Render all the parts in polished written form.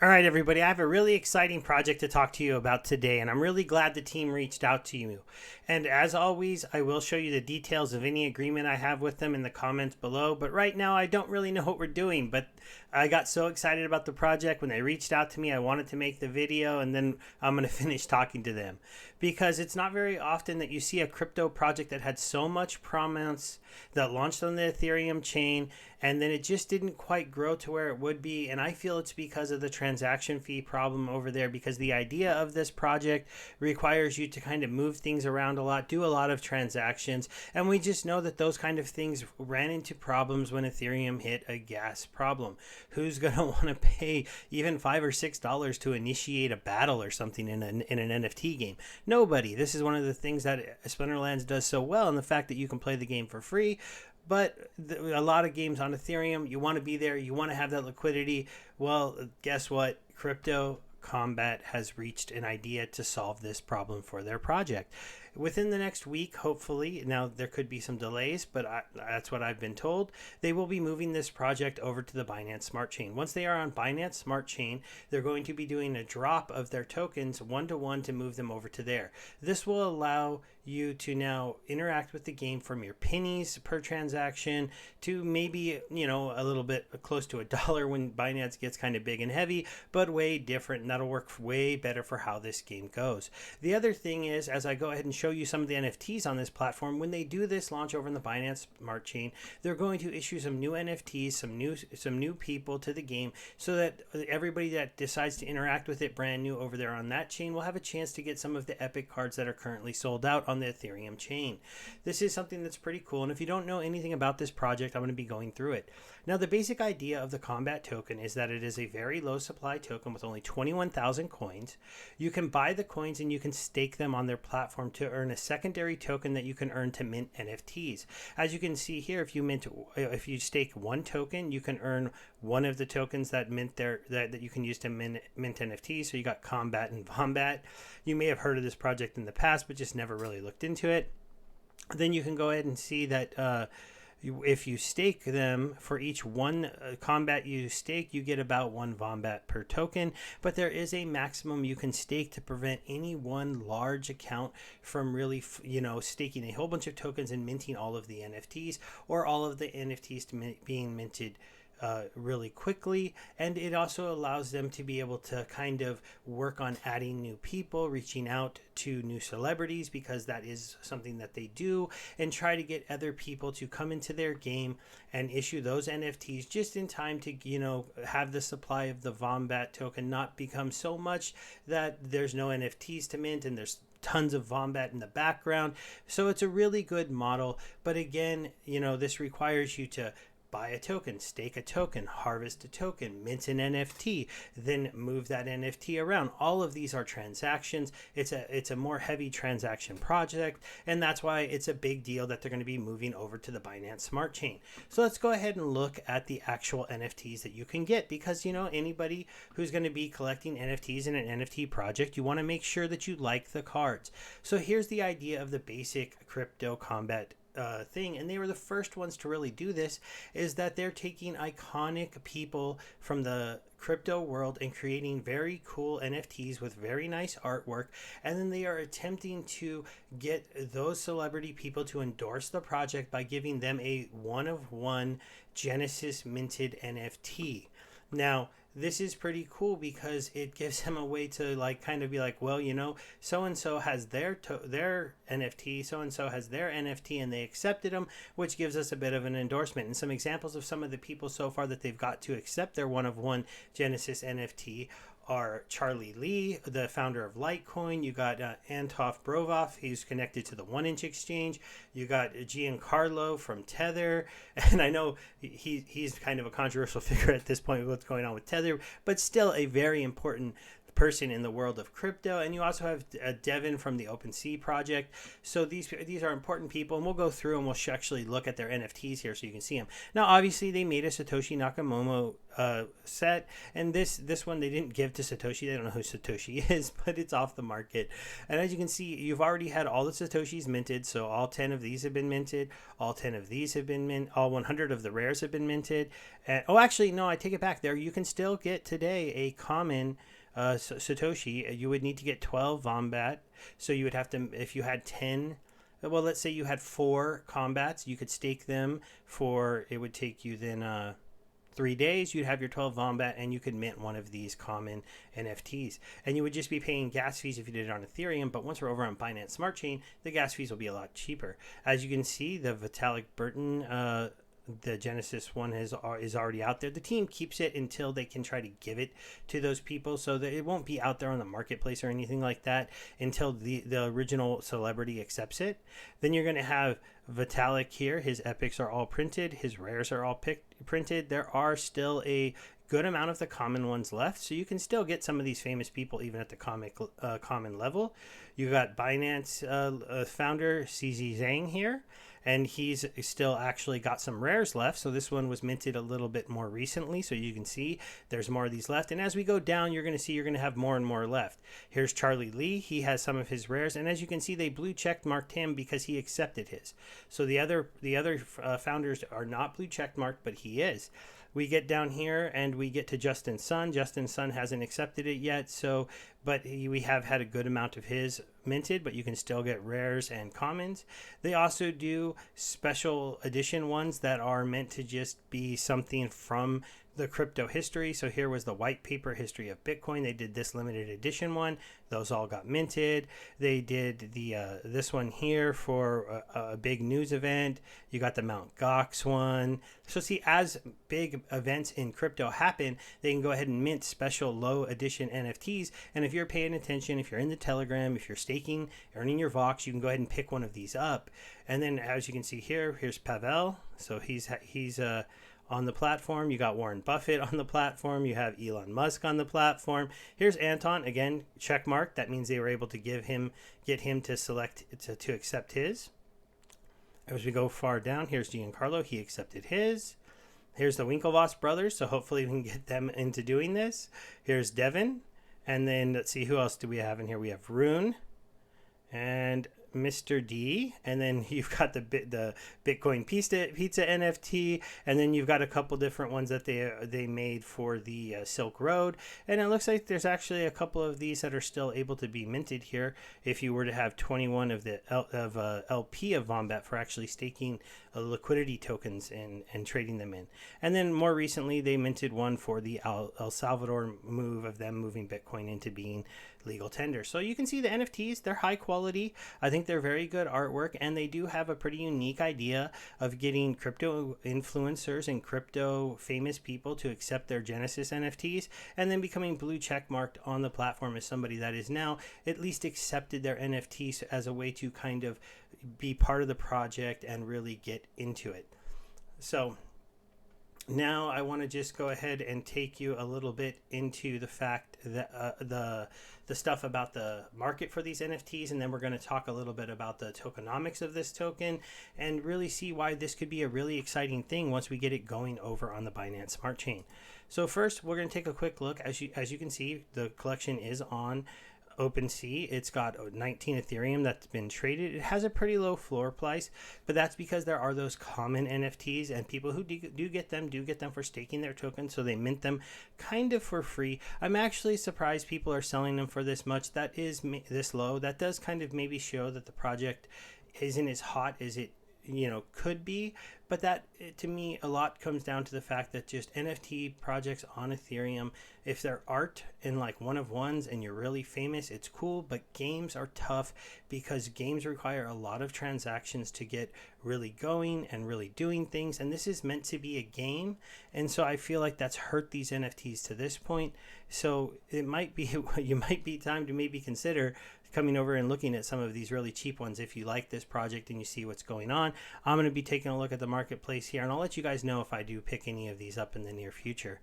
All right, everybody, I have a really exciting project to talk to you about today, and I'm really glad the team reached out to you. And as always, I will show you the details of any agreement I have with them in the comments below. But right now, I don't really know what we're doing, but I got so excited about the project when they reached out to me. I wanted to make the video, and then I'm going to finish talking to them because it's not very often that you see a crypto project that had so much promise that launched on the Ethereum chain, and then it just didn't quite grow to where it would be. And I feel it's because of the transaction fee problem over there, because the idea of this project requires you to kind of move things around a lot, do a lot of transactions, and we just know that those kind of things ran into problems when Ethereum hit a gas problem. Who's going to want to pay even $5 or $6 to initiate a battle or something in an NFT game? Nobody. This is one of the things that Splinterlands does so well, and the fact that you can play the game for free. But a lot of games on Ethereum, you want to be there, you want to have that liquidity. Well, guess what? Crypto Kombat has reached an idea to solve this problem for their project. Within the next week, hopefully, now there could be some delays, but that's what I've been told, they will be moving this project over to the Binance Smart Chain. Once they are on Binance Smart Chain, they're going to be doing a drop of their tokens one-to-one to move them over to there. This will allow you to now interact with the game from your pennies per transaction to maybe, a little bit close to $1 when Binance gets kind of big and heavy, but way different, and that'll work way better for how this game goes. The other thing is, as I go ahead and show you some of the NFTs on this platform, when they do this launch over in the Binance Smart Chain, they're going to issue some new NFTs, some new people to the game, so that everybody that decides to interact with it brand new over there on that chain will have a chance to get some of the epic cards that are currently sold out on the Ethereum chain. This is something that's pretty cool, and if you don't know anything about this project, I'm going to be going through it. Now, the basic idea of the Kombat token is that it is a very low supply token with only 21,000 coins. You can buy the coins and you can stake them on their platform to earn a secondary token that you can earn to mint NFTs. As you can see here, if you stake one token, you can earn one of the tokens that you can use to mint NFTs. So you got Kombat and Vombat. You may have heard of this project in the past, but just never really looked into it. Then you can go ahead and see that if you stake them, for each one Kombat you stake, you get about one Vombat per token, but there is a maximum you can stake to prevent any one large account from really, staking a whole bunch of tokens and minting all of the NFTs, or all of the NFTs being minted really quickly. And it also allows them to be able to kind of work on adding new people, reaching out to new celebrities, because that is something that they do, and try to get other people to come into their game and issue those NFTs just in time to, have the supply of the Vombat token not become so much that there's no NFTs to mint and there's tons of Vombat in the background. So it's a really good model. But again, this requires you to buy a token, stake a token, harvest a token, mint an NFT, then move that NFT around. All of these are transactions. It's a more heavy transaction project, and that's why it's a big deal that they're going to be moving over to the Binance Smart Chain. So let's go ahead and look at the actual NFTs that you can get, because anybody who's going to be collecting NFTs in an NFT project, you want to make sure that you like the cards. So here's the idea of the basic crypto Kombat thing, and they were the first ones to really do this, is that they're taking iconic people from the crypto world and creating very cool NFTs with very nice artwork, and then they are attempting to get those celebrity people to endorse the project by giving them a one-of-one Genesis minted NFT. Now, this is pretty cool because it gives them a way to kind of be like, well, so-and-so has their NFT, so-and-so has their NFT, and they accepted them, which gives us a bit of an endorsement. And some examples of some of the people so far that they've got to accept their one-of-one Genesis NFT are Charlie Lee, the founder of Litecoin. You got Antov Brovov, he's connected to the 1inch exchange. You got Giancarlo from Tether, and I know he's kind of a controversial figure at this point with what's going on with Tether, but still a very important person in the world of crypto, and you also have Devin from the OpenSea project. So these are important people, and we'll go through and we'll actually look at their NFTs here so you can see them. Now, obviously, they made a Satoshi Nakamoto set, and this one they didn't give to Satoshi. They don't know who Satoshi is, but it's off the market. And as you can see, you've already had all the Satoshis minted, so all 10 of these have been minted, all 10 of these have been minted, all 100 of the rares have been minted. And oh, actually, no, I take it back. There, you can still get today a common Satoshi. You would need to get 12 Vombat, so you would have to, if you had 10, well, let's say you had 4 Kombats, you could stake them for, it would take you then 3 days, you'd have your 12 Vombat, and you could mint one of these common NFTs. And you would just be paying gas fees if you did it on Ethereum, but once we're over on Binance Smart Chain, the gas fees will be a lot cheaper. As you can see, the Vitalik Burton the Genesis one is already out there. The team keeps it until they can try to give it to those people, so that it won't be out there on the marketplace or anything like that until the original celebrity accepts it. Then you're going to have Vitalik here. His epics are all printed. His rares are all printed. There are still a good amount of the common ones left, so you can still get some of these famous people even at the common level. You got Binance founder CZ Zhang here, and he's still actually got some rares left. So this one was minted a little bit more recently, so you can see there's more of these left. And as we go down, you're going to see you're going to have more and more left. Here's Charlie Lee. He has some of his rares, and as you can see, they blue check marked him because he accepted his. So the other founders are not blue check marked, but he is. We get down here and we get to Justin Sun. Justin Sun hasn't accepted it yet, so we have had a good amount of his minted, but you can still get rares and commons. They also do special edition ones that are meant to just be something from the crypto history. So here was the white paper history of Bitcoin. They did this limited edition one. Those all got minted. They did the this one here for a big news event. You got the Mount Gox one. So see, as big events in crypto happen, they can go ahead and mint special low edition NFTs. And if you're paying attention, if you're in the Telegram, if you're staking, earning your Vox, you can go ahead and pick one of these up. And then as you can see here, here's Pavel. So he's on the platform. You got Warren Buffett on the platform. You have Elon Musk on the platform. Here's Anton, again, check mark. That means they were able to get him to select to accept his. As we go far down, here's Giancarlo. He accepted his. Here's the Winklevoss brothers. So hopefully we can get them into doing this. Here's Devin. And then let's see, who else do we have in here? We have Rune and Mr. D, and then you've got the Bitcoin pizza NFT, and then you've got a couple different ones that they made for the Silk Road, and it looks like there's actually a couple of these that are still able to be minted here if you were to have 21 of the LP of Vombat for actually staking liquidity tokens and trading them in. And then more recently they minted one for the El Salvador move of them moving Bitcoin into being legal tender. So you can see the NFTs, they're high quality. I think they're very good artwork, and they do have a pretty unique idea of getting crypto influencers and crypto famous people to accept their Genesis NFTs and then becoming blue check marked on the platform as somebody that is now at least accepted their NFTs as a way to kind of be part of the project and really get into it. So now I want to just go ahead and take you a little bit into the fact that the stuff about the market for these NFTs, and then we're going to talk a little bit about the tokenomics of this token and really see why this could be a really exciting thing once we get it going over on the Binance Smart Chain. So first, we're going to take a quick look. As you can see, the collection is on OpenSea. It's got 19 Ethereum that's been traded. It has a pretty low floor price, but that's because there are those common NFTs, and people who do get them for staking their tokens, so they mint them kind of for free. I'm actually surprised people are selling them for this much. That is this low. That does kind of maybe show that the project isn't as hot as it could be, but that to me a lot comes down to the fact that just NFT projects on Ethereum, if they're art and like one of ones and you're really famous, it's cool, but games are tough because games require a lot of transactions to get really going and really doing things, and this is meant to be a game, and so I feel like that's hurt these NFTs to this point. So it might be time to maybe consider coming over and looking at some of these really cheap ones if you like this project and you see what's going on. I'm going to be taking a look at the marketplace here, and I'll let you guys know if I do pick any of these up in the near future.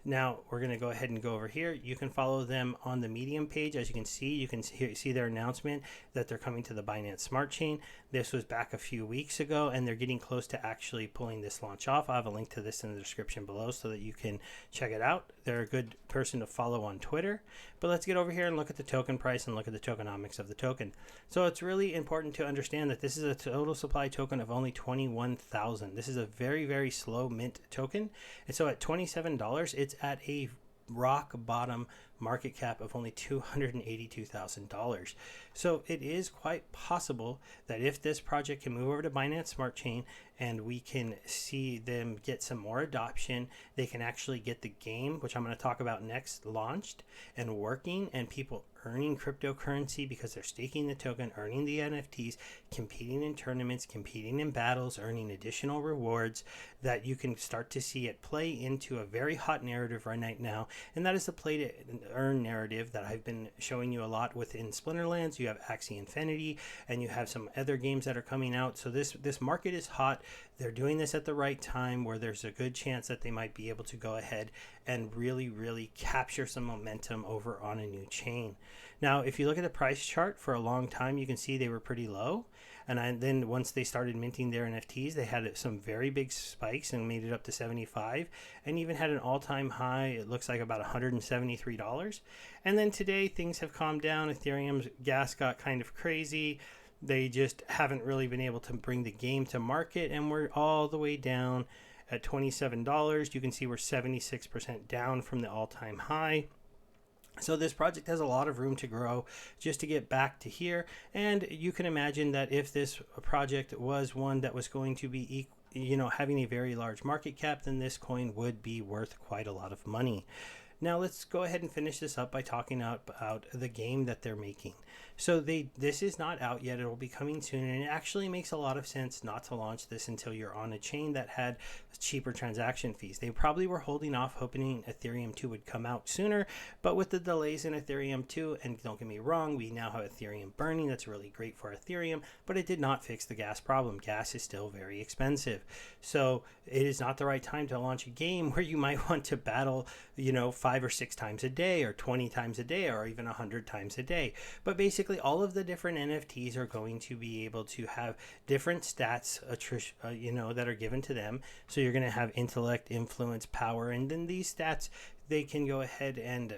Now we're going to go ahead and go over here. You can follow them on the Medium page. As you can see their announcement that they're coming to the Binance Smart Chain. This was back a few weeks ago, and they're getting close to actually pulling this launch off. I have a link to this in the description below so that you can check it out. They're a good person to follow on Twitter. But let's get over here and look at the token price and look at the tokenomics of the token. So it's really important to understand that this is a total supply token of only 21,000. This is a very, very slow mint token. And so at $27, it's at a rock bottom market cap of only $282,000. So it is quite possible that if this project can move over to Binance Smart Chain and we can see them get some more adoption, they can actually get the game, which I'm going to talk about next, launched and working, and people earning cryptocurrency because they're staking the token, earning the NFTs, competing in tournaments, competing in battles, earning additional rewards, that you can start to see it play into a very hot narrative right now. And that is the play to earn narrative that I've been showing you a lot within Splinterlands. You have Axie Infinity, and you have some other games that are coming out. So this market is hot. They're doing this at the right time where there's a good chance that they might be able to go ahead and really capture some momentum over on a new chain. Now, if you look at the price chart for a long time, you can see they were pretty low. And then once they started minting their NFTs, they had some very big spikes and made it up to 75 and even had an all-time high, it looks like about $173. And then today things have calmed down. Ethereum's gas got kind of crazy. They just haven't really been able to bring the game to market, and we're all the way down at $27. You can see we're 76% down from the all-time high. So this project has a lot of room to grow just to get back to here. And you can imagine that if this project was one that was going to be having a very large market cap, then this coin would be worth quite a lot of money. Now let's go ahead and finish this up by talking about the game that they're making. So this is not out yet. It will be coming soon, and it actually makes a lot of sense not to launch this until you're on a chain that had cheaper transaction fees. They probably were holding off, hoping Ethereum 2 would come out sooner, but with the delays in Ethereum 2, and don't get me wrong, we now have Ethereum burning. That's really great for Ethereum, but it did not fix the gas problem. Gas is still very expensive. So it is not the right time to launch a game where you might want to battle, 5 or 6 times a day or 20 times a day or even 100 times a day. But basically all of the different NFTs are going to be able to have different stats that are given to them. So you're going to have intellect, influence, power, and then these stats, they can go ahead and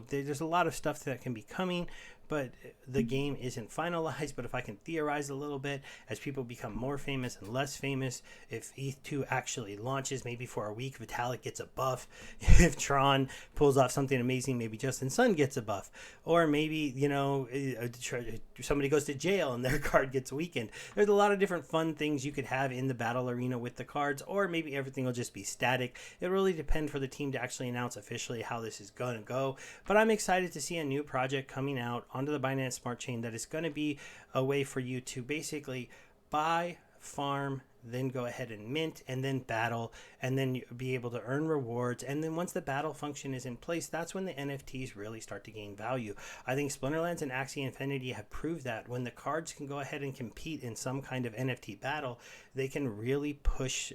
there's a lot of stuff that can be coming, but the game isn't finalized. But if I can theorize a little bit, as people become more famous and less famous, if ETH2 actually launches, maybe for a week Vitalik gets a buff, if Tron pulls off something amazing, maybe Justin Sun gets a buff, or maybe somebody goes to jail and their card gets weakened. There's a lot of different fun things you could have in the battle arena with the cards, or maybe everything will just be static. It really depends for the team to actually announce officially how this is going to go. But I'm excited to see a new project coming out onto the Binance Smart Chain that is going to be a way for you to basically buy, farm, then go ahead and mint, and then battle, and then be able to earn rewards. And then once the battle function is in place, that's when the NFTs really start to gain value. I think Splinterlands and Axie Infinity have proved that when the cards can go ahead and compete in some kind of NFT battle, they can really push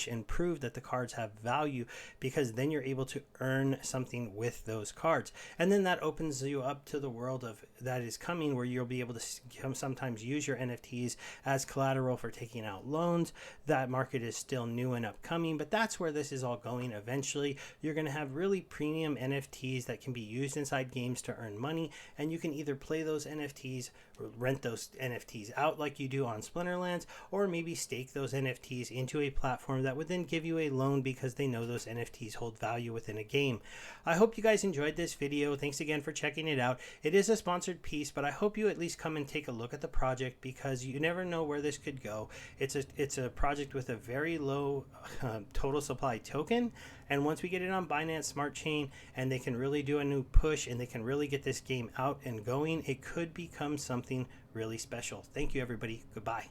and prove that the cards have value, because then you're able to earn something with those cards. And then that opens you up to the world of that is coming, where you'll be able to sometimes use your NFTs as collateral for taking out loans. That market is still new and upcoming, but that's where this is all going. Eventually you're going to have really premium NFTs that can be used inside games to earn money, and you can either play those NFTs or rent those NFTs out like you do on Splinterlands, or maybe stake those NFTs into a platform that would then give you a loan because they know those NFTs hold value within a game. I hope you guys enjoyed this video. Thanks again for checking it out. It is a sponsored piece, but I hope you at least come and take a look at the project, because you never know where this could go. It's a project with a very low total supply token, and once we get it on Binance Smart Chain and they can really do a new push and they can really get this game out and going, it could become something really special. Thank you, everybody. Goodbye.